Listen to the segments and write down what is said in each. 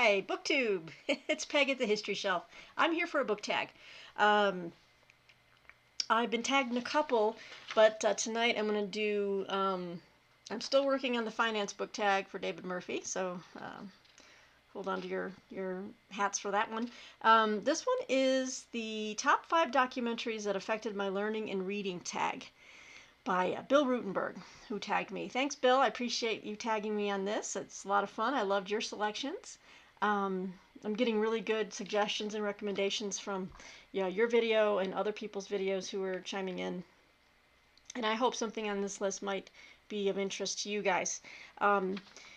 Hi, BookTube. It's Peg at the History Shelf. I'm here for a book tag. Um, I've been tagged in a couple, but tonight I'm going to do. I'm still working on the finance book tag for David Murphy, so hold on to your hats for that one. This one is the top 5 documentaries that affected my learning and reading tag by Bill Rutenberg, who tagged me. Thanks, Bill. I appreciate you tagging me on this. It's a lot of fun. I loved your selections. I'm getting really good suggestions and recommendations from your video and other people's videos who are chiming in. And I hope something on this list might be of interest to you guys.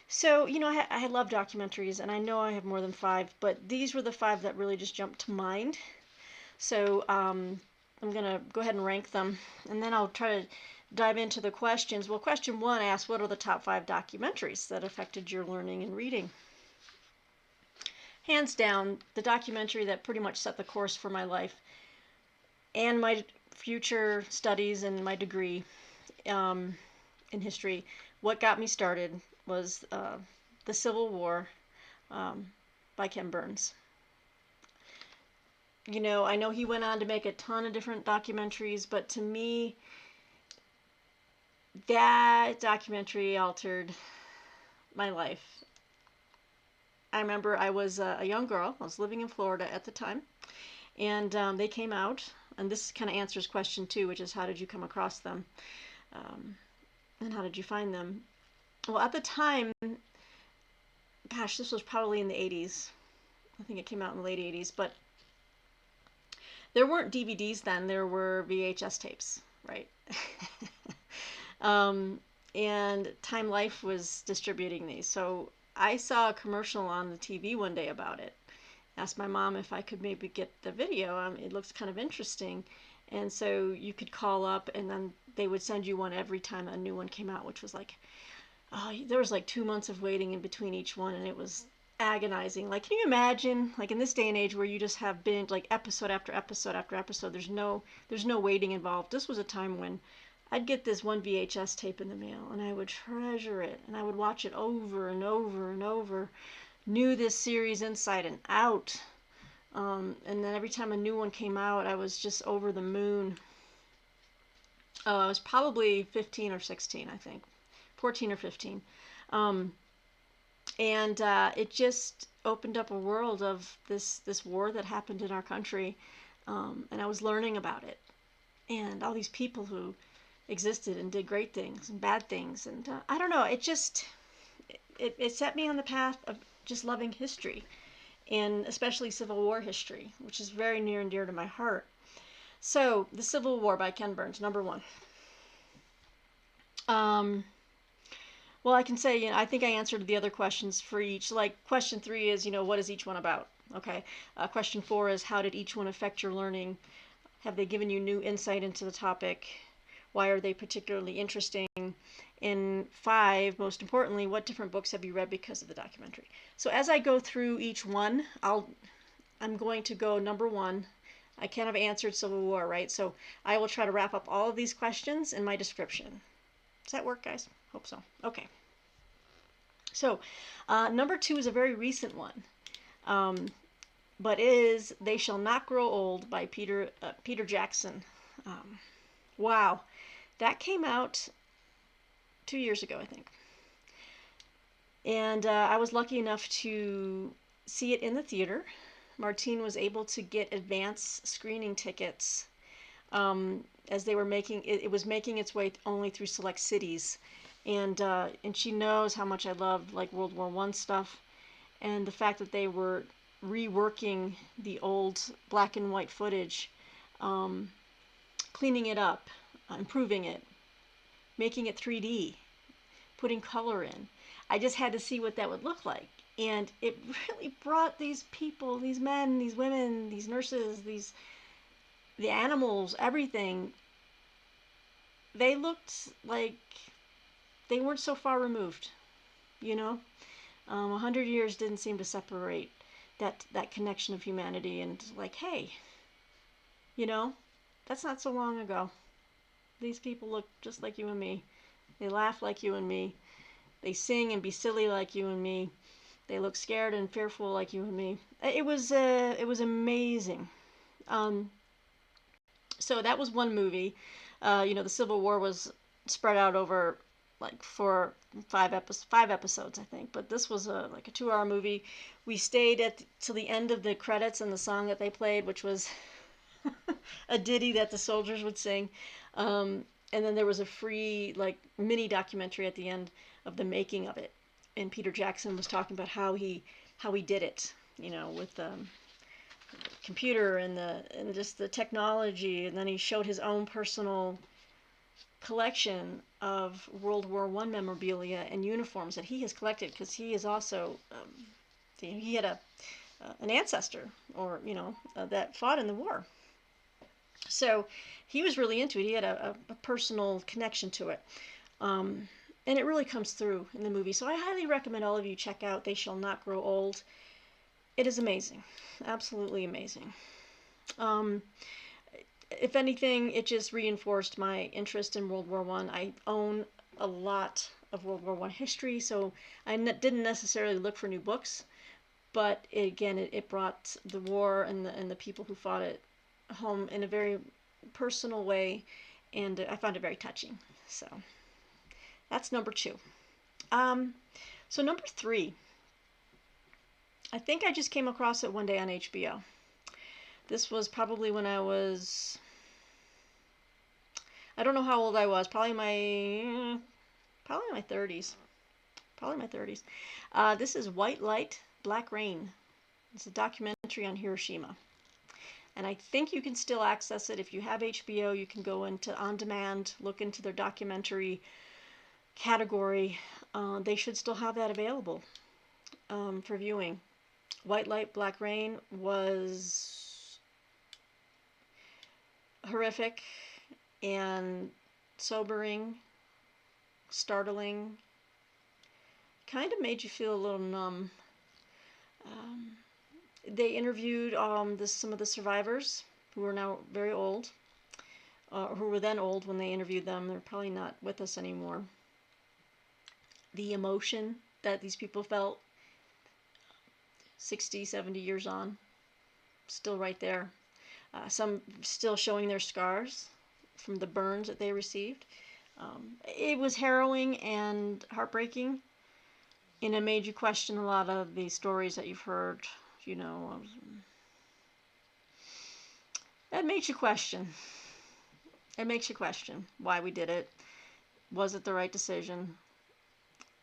So, I love documentaries, and I know I have more than 5, but these were the 5 that really just jumped to mind. So I'm going to go ahead and rank them, and then I'll try to dive into the questions. Well, question 1 asks, what are the top 5 documentaries that affected your learning and reading? Hands down, the documentary that pretty much set the course for my life and my future studies and my degree in history, what got me started was The Civil War by Ken Burns. I know he went on to make a ton of different documentaries, but to me, that documentary altered my life. I remember I was a young girl. I was living in Florida at the time, and they came out, and this kind of answers question 2, which is how did you come across them, and how did you find them? Well, at the time, gosh, this was probably in the 80s. I think it came out in the late 80s, but there weren't DVDs then. There were VHS tapes, right? And Time Life was distributing these. So I saw a commercial on the TV one day about it. Asked my mom if I could maybe get the video. It looks kind of interesting. And so you could call up, and then they would send you one every time a new one came out, which was like, there was like 2 months of waiting in between each one, and it was agonizing. Like, can you imagine, like in this day and age where you just have binge, like episode after episode after episode, there's no waiting involved. This was a time when I'd get this one VHS tape in the mail, and I would treasure it, and I would watch it over and over and over. Knew this series inside and out. And then every time a new one came out, I was just over the moon. I was probably 15 or 16, I think. 14 or 15. And it just opened up a world of this war that happened in our country. And I was learning about it. And all these people who existed and did great things and bad things. And I don't know, it set me on the path of just loving history, and especially Civil War history, which is very near and dear to my heart. So, The Civil War by Ken Burns, number 1. Well, I can say, I think I answered the other questions for each. Like, question 3 is, what is each one about? Okay. Question 4 is, how did each one affect your learning? Have they given you new insight into the topic? Why are they particularly interesting? And 5, most importantly, what different books have you read because of the documentary? So as I go through each one, I'm going to go number 1. I kind of answered Civil War, right? So I will try to wrap up all of these questions in my description. Does that work, guys? Hope so. Okay. So number 2 is a very recent one, but is They Shall Not Grow Old by Peter Jackson. Wow. That came out 2 years ago, I think. And I was lucky enough to see it in the theater. Martine was able to get advance screening tickets as they were making it. It was making its way only through select cities, and she knows how much I love like World War I stuff, and the fact that they were reworking the old black and white footage, cleaning it up, improving it, making it 3D, putting color in. I just had to see what that would look like. And it really brought these people, these men, these women, these nurses, the animals, everything. They looked like they weren't so far removed, 100 years didn't seem to separate that connection of humanity, and like, hey, that's not so long ago. These people look just like you and me. They laugh like you and me. They sing and be silly like you and me. They look scared and fearful like you and me. It was amazing. Um, so that was one movie. The Civil War was spread out over like five episodes, I think. But this was like a 2-hour movie. We stayed till the end of the credits and the song that they played, which was a ditty that the soldiers would sing. And then there was a free like mini documentary at the end of the making of it. And Peter Jackson was talking about how he did it, with computer and just the technology, and then he showed his own personal collection of World War I memorabilia and uniforms that he has collected, because he is also he had an ancestor, or that fought in the war. So he was really into it. He had a personal connection to it. And it really comes through in the movie. So I highly recommend all of you check out They Shall Not Grow Old. It is amazing. Absolutely amazing. If anything, it just reinforced my interest in World War I. I own a lot of World War I history, so I didn't necessarily look for new books, but it brought the war and the people who fought it home in a very personal way, and I found it very touching. So that's number 2. So number 3, I think I just came across it one day on HBO. This was probably when I don't know how old I was, probably my 30s. Probably my 30s. This is White Light, Black Rain. It's a documentary on Hiroshima. And I think you can still access it. If you have HBO, you can go into On Demand, look into their documentary category. They should still have that available for viewing. White Light, Black Rain was horrific and sobering, startling, kind of made you feel a little numb. They interviewed some of the survivors who are now very old, who were then old when they interviewed them. They're probably not with us anymore. The emotion that these people felt 60, 70 years on, still right there. Some still showing their scars from the burns that they received. It was harrowing and heartbreaking, and it made you question a lot of the stories that you've heard, It makes you question. It makes you question why we did it. Was it the right decision?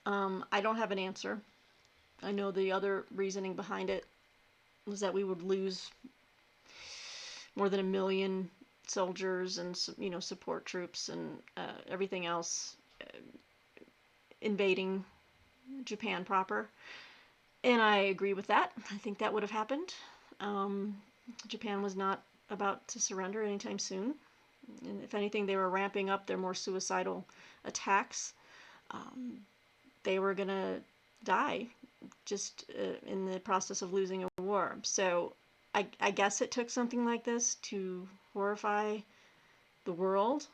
I don't have an answer. I know the other reasoning behind it was that we would lose more than 1 million soldiers and support troops and everything else invading Japan proper. And I agree with that. I think that would have happened. Japan was not about to surrender anytime soon. And if anything, they were ramping up their more suicidal attacks. They were going to die just in the process of losing a war. So I guess it took something like this to horrify the world.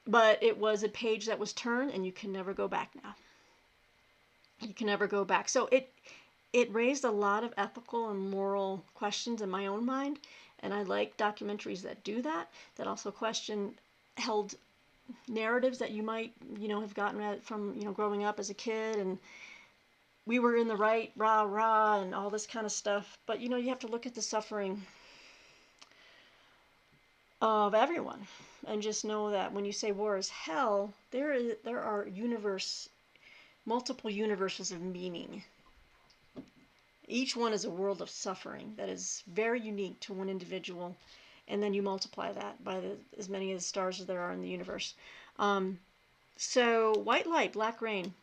But it was a page that was turned, and you can never go back now. You can never go back. So it raised a lot of ethical and moral questions in my own mind. And I like documentaries that do that, that also question held narratives that you might, have gotten from, growing up as a kid, and we were in the right, rah, rah, and all this kind of stuff. But, you have to look at the suffering of everyone and just know that when you say war is hell, there are multiple universes of meaning. Each one is a world of suffering that is very unique to one individual, and then you multiply that by as many as stars as there are in the universe. So White Light, Black Rain.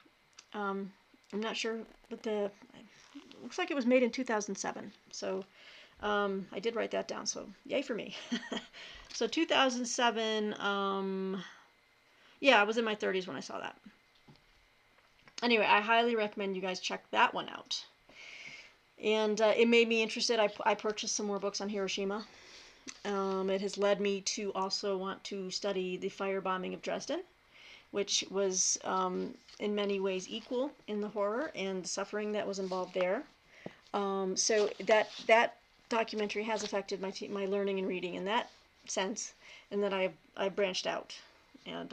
I'm not sure, but it looks like it was made in 2007. So I did write that down, so yay for me. So 2007, I was in my 30s when I saw that. Anyway, I highly recommend you guys check that one out. And it made me interested. I purchased some more books on Hiroshima. It has led me to also want to study the firebombing of Dresden which was in many ways equal in the horror and the suffering that was involved there. So that documentary has affected my learning and reading in that sense, and then I branched out, and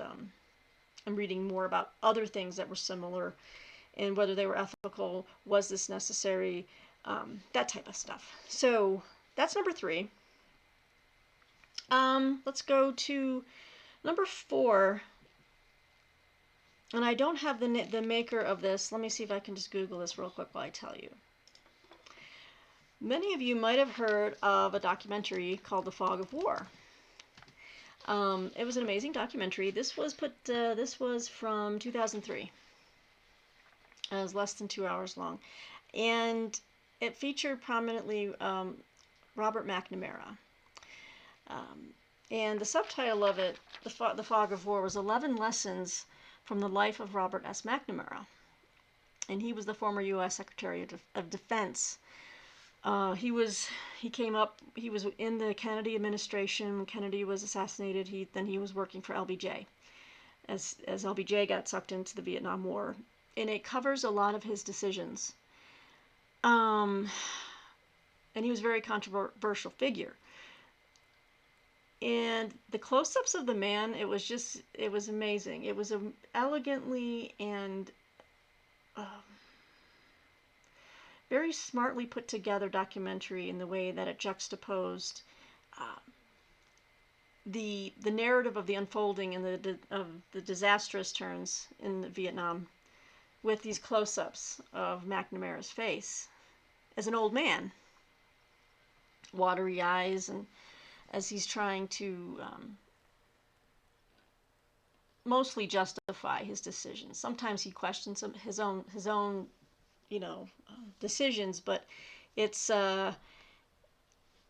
I'm reading more about other things that were similar, and whether they were ethical, was this necessary, that type of stuff. So that's number 3. Let's go to number 4. And I don't have the maker of this. Let me see if I can just Google this real quick while I tell you. Many of you might have heard of a documentary called The Fog of War. It was an amazing documentary. This was from 2003. It was less than 2 hours long, and it featured prominently Robert McNamara. And the subtitle of it, The Fog of War, was 11 Lessons from the Life of Robert S. McNamara. And he was the former U.S. Secretary of Defense. He was in the Kennedy administration when Kennedy was assassinated. Then he was working for LBJ as LBJ got sucked into the Vietnam War. And it covers a lot of his decisions. And he was a very controversial figure. And the close-ups of the man, it was amazing. It was elegantly and very smartly put together documentary in the way that it juxtaposed the narrative of the unfolding and of the disastrous turns in Vietnam with these close-ups of McNamara's face as an old man, watery eyes, and as he's trying to mostly justify his decisions. Sometimes he questions his own decisions, but it's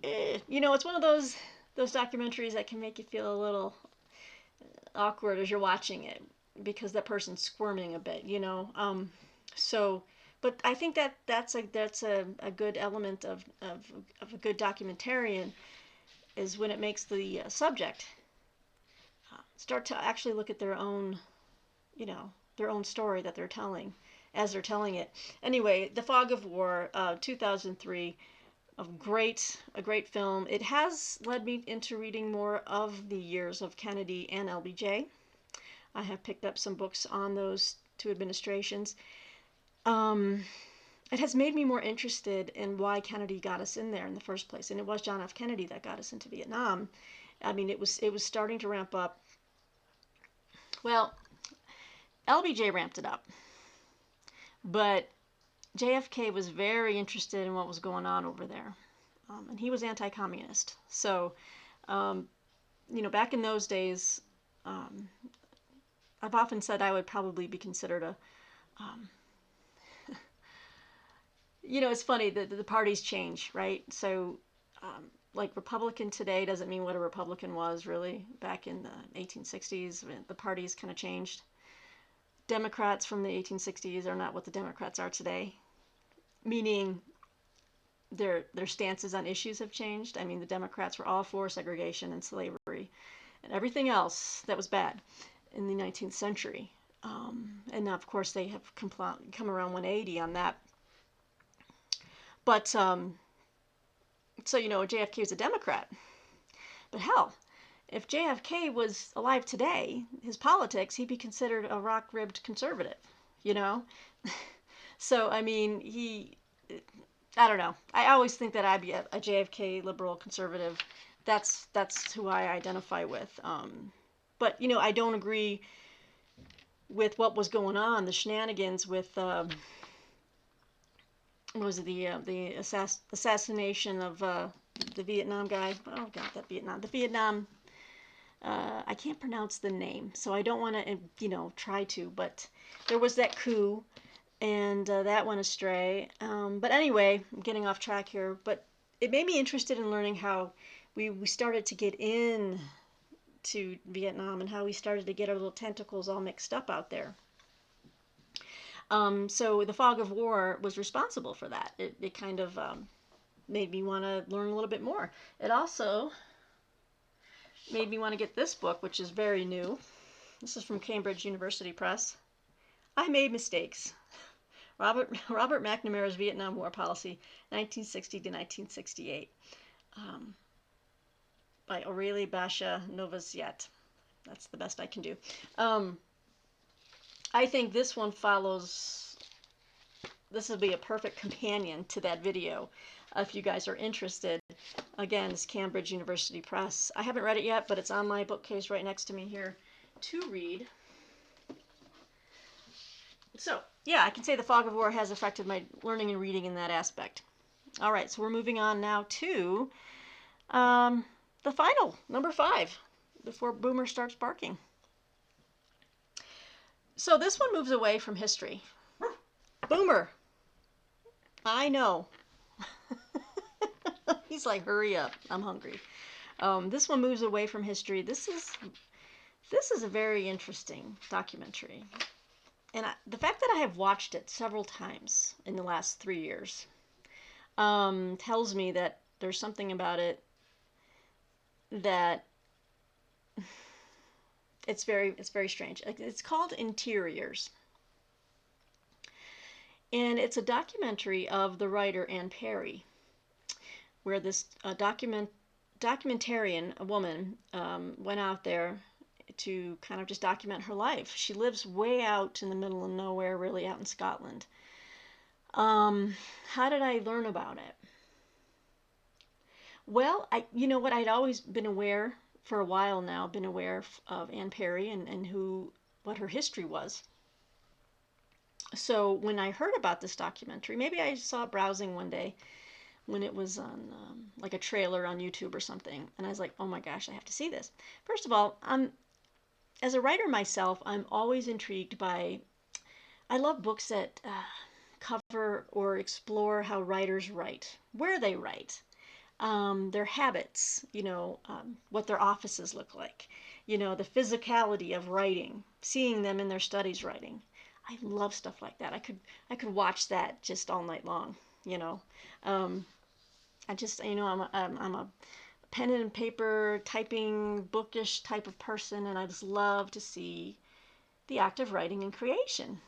it's one of those documentaries that can make you feel a little awkward as you're watching it because that person's squirming a bit, So, but I think that's a good element of a good documentarian is when it makes the subject start to actually look at their own story that they're telling as they're telling it. Anyway, The Fog of War, 2003, a great film. It has led me into reading more of the years of Kennedy and LBJ. I have picked up some books on those two administrations. It has made me more interested in why Kennedy got us in there in the first place, and it was John F. Kennedy that got us into Vietnam. I mean, it was starting to ramp up. Well, LBJ ramped it up, but JFK was very interested in what was going on over there, and he was anti-communist. So, back in those days, I've often said I would probably be considered a it's funny that the parties change, right? So, like Republican today doesn't mean what a Republican was really back in the 1860s. The parties kind of changed. Democrats from the 1860s are not what the Democrats are today, meaning their stances on issues have changed. I mean, the Democrats were all for segregation and slavery and everything else that was bad in the 19th century. And now, of course, they have come around 180 on that. But, so, JFK was a Democrat. But hell, if JFK was alive today, his politics, he'd be considered a rock-ribbed conservative, So, I mean, I don't know. I always think that I'd be a JFK liberal conservative. That's who I identify with. But, I don't agree with what was going on, the shenanigans with... what was it, the assassination of the Vietnam guy? Oh God, the Vietnam. I can't pronounce the name, so I don't want to, try to. But there was that coup, and that went astray. But anyway, I'm getting off track here. But it made me interested in learning how we started to get in to Vietnam and how we started to get our little tentacles all mixed up out there. So The Fog of War was responsible for that. It kind of made me want to learn a little bit more. It also made me want to get this book, which is very new. This is from Cambridge University Press. I made mistakes. Robert McNamara's Vietnam War Policy, 1960 to 1968, by Aurelie Basha Novaziet. That's the best I can do. I think this one follows. This will be a perfect companion to that video if you guys are interested. Again, it's Cambridge University Press. I haven't read it yet, but it's on my bookcase right next to me here to read. So, yeah, I can say the fog of war has affected my learning and reading in that aspect. All right, so we're moving on now to the final, number 5, before Boomer starts barking. So this one moves away from history. Boomer! I know. He's like, hurry up, I'm hungry. This one moves away from history. This is a very interesting documentary. And the fact that I have watched it several times in the last 3 years tells me that there's something about it that it's very strange. It's called Interiors. And it's a documentary of the writer Anne Perry, where this documentarian, a woman, went out there to kind of just document her life. She lives way out in the middle of nowhere, really out in Scotland. How did I learn about it? Well, you know what, I'd always been aware, for a while now, been aware of Anne Perry and what her history was. So when I heard about this documentary, maybe I saw it browsing one day when it was on like a trailer on YouTube or something, and I was like, oh my gosh, I have to see this. First of all, as a writer myself, I'm always intrigued by, I love books that cover or explore how writers write, where they write, their habits, what their offices look like, the physicality of writing, seeing them in their studies writing. I love stuff like that. I could watch that just all night long. I just, I'm a pen and paper typing bookish type of person, and I just love to see the act of writing and creation.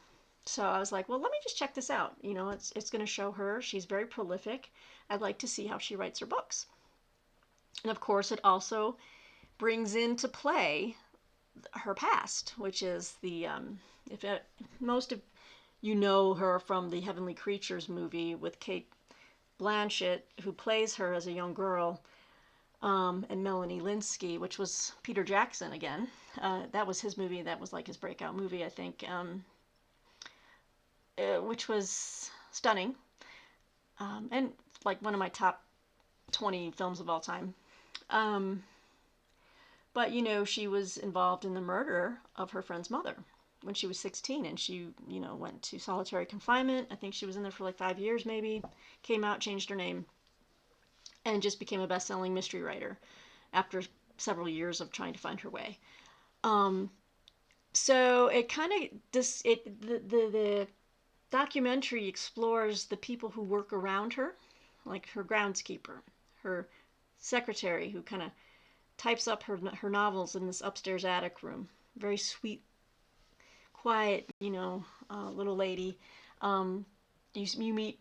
So I was like, well, let me just check this out. It's going to show her. She's very prolific. I'd like to see how she writes her books. And of course, it also brings into play her past, which is most of you know her from the Heavenly Creatures movie with Cate Blanchett, who plays her as a young girl, and Melanie Lynskey, which was Peter Jackson again. That was his movie. That was like his breakout movie, I think, which was stunning, and like one of my top 20 films of all time. But she was involved in the murder of her friend's mother when she was 16, and she went to solitary confinement. I think she was in there for like 5 years maybe, came out, changed her name, and just became a best-selling mystery writer after several years of trying to find her way. So it kind of the documentary explores the people who work around her, like her groundskeeper, her secretary, who kind of types up her novels in this upstairs attic room. Very sweet, quiet, little lady. You meet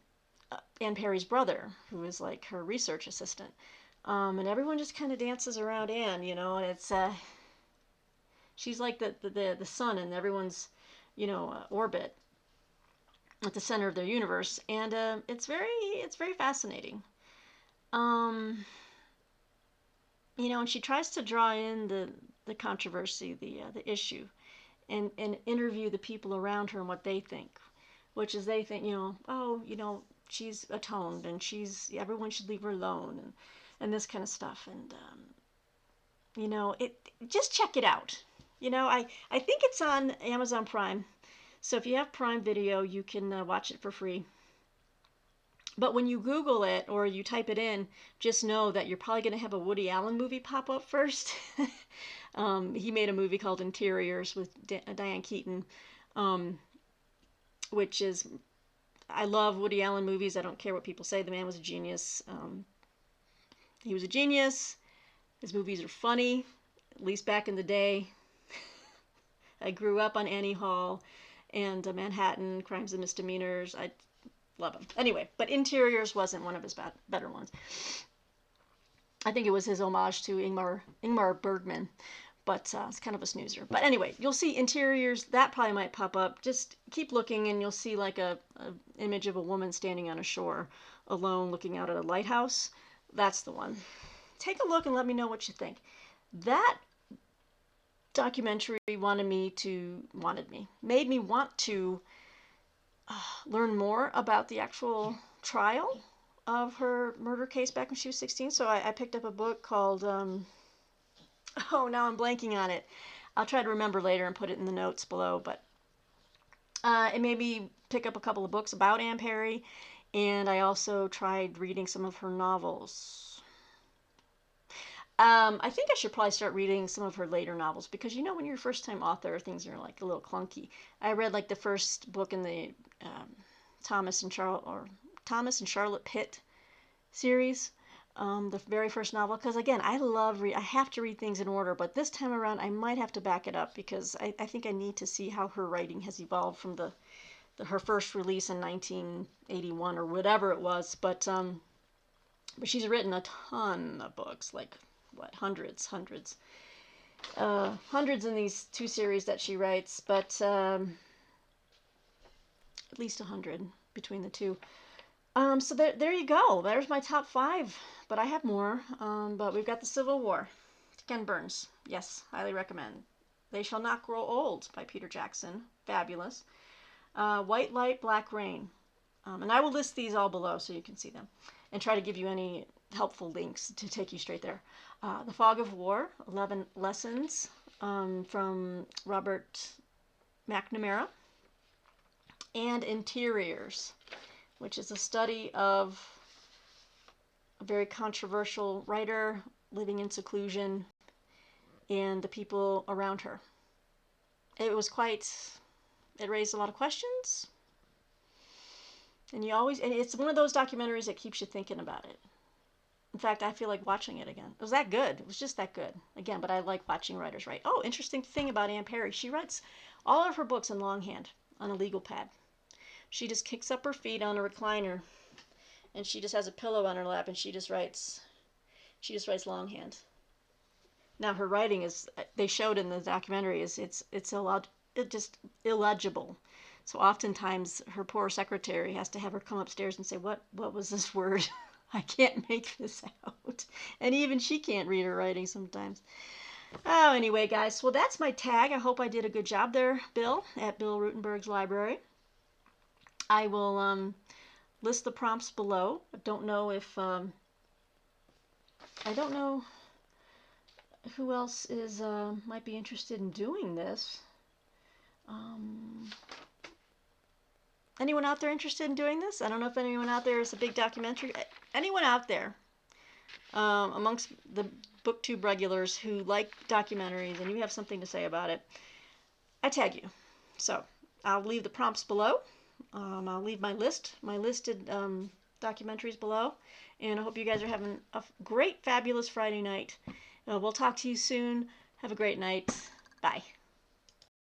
Anne Perry's brother, who is like her research assistant, and everyone just kind of dances around Anne, and it's she's like the sun in everyone's orbit, at the center of their universe, and it's very fascinating. And she tries to draw in the controversy, the issue, and interview the people around her and what they think, which is they think, she's atoned and everyone should leave her alone, and this kind of stuff. And just check it out. I think it's on Amazon Prime, so if you have Prime Video, you can watch it for free. But when you Google it or you type it in, just know that you're probably going to have a Woody Allen movie pop up first. He made a movie called Interiors with Diane Keaton, which is, I love Woody Allen movies. I don't care what people say. The man was a genius. He was a genius. His movies are funny, at least back in the day. I grew up on Annie Hall and Manhattan, Crimes and Misdemeanors. I love him. Anyway, but Interiors wasn't one of his better ones. I think it was his homage to Ingmar Bergman, but it's kind of a snoozer. But anyway, you'll see Interiors. That probably might pop up. Just keep looking, and you'll see like a image of a woman standing on a shore, alone, looking out at a lighthouse. That's the one. Take a look and let me know what you think. That documentary made me want to learn more about the actual trial of her murder case back when she was 16. So I picked up a book called, oh, now I'm blanking on it. I'll try to remember later and put it in the notes below. But it made me pick up a couple of books about Anne Perry. And I also tried reading some of her novels. I think I should probably start reading some of her later novels because when you're a first-time author, things are like a little clunky. I read like the first book in the Thomas and Charlotte Pitt series, the very first novel. Because again, I have to read things in order, but this time around I might have to back it up because I think I need to see how her writing has evolved from her first release in 1981 or whatever it was. But she's written a ton of books, like hundreds in these two series that she writes, but at least 100 between the two. So there you go. There's my top 5, but I have more. But we've got the Civil War, Ken Burns. Yes, highly recommend. They Shall Not Grow Old by Peter Jackson. Fabulous. White Light, Black Rain. And I will list these all below so you can see them and try to give you any helpful links to take you straight there. The Fog of War, 11 Lessons from Robert McNamara. And Interiors, which is a study of a very controversial writer living in seclusion and the people around her. It raised a lot of questions. And it's one of those documentaries that keeps you thinking about it. In fact, I feel like watching it again. It was that good. It was just that good. Again, but I like watching writers write. Oh, interesting thing about Anne Perry. She writes all of her books in longhand on a legal pad. She just kicks up her feet on a recliner and she just has a pillow on her lap and she just writes longhand. Now her writing they showed in the documentary it's just illegible. So oftentimes her poor secretary has to have her come upstairs and say, what was this word? I can't make this out. And even she can't read her writing sometimes. Oh, anyway, guys, well, that's my tag. I hope I did a good job there, Bill, at Bill Rutenberg's library. I will list the prompts below. I don't know who else might be interested in doing this. Anyone out there interested in doing this? I don't know if anyone out there is a big documentary. Anyone out there amongst the BookTube regulars who like documentaries and you have something to say about it, I tag you. So I'll leave the prompts below. I'll leave my listed documentaries below. And I hope you guys are having a great, fabulous Friday night. We'll talk to you soon. Have a great night. Bye.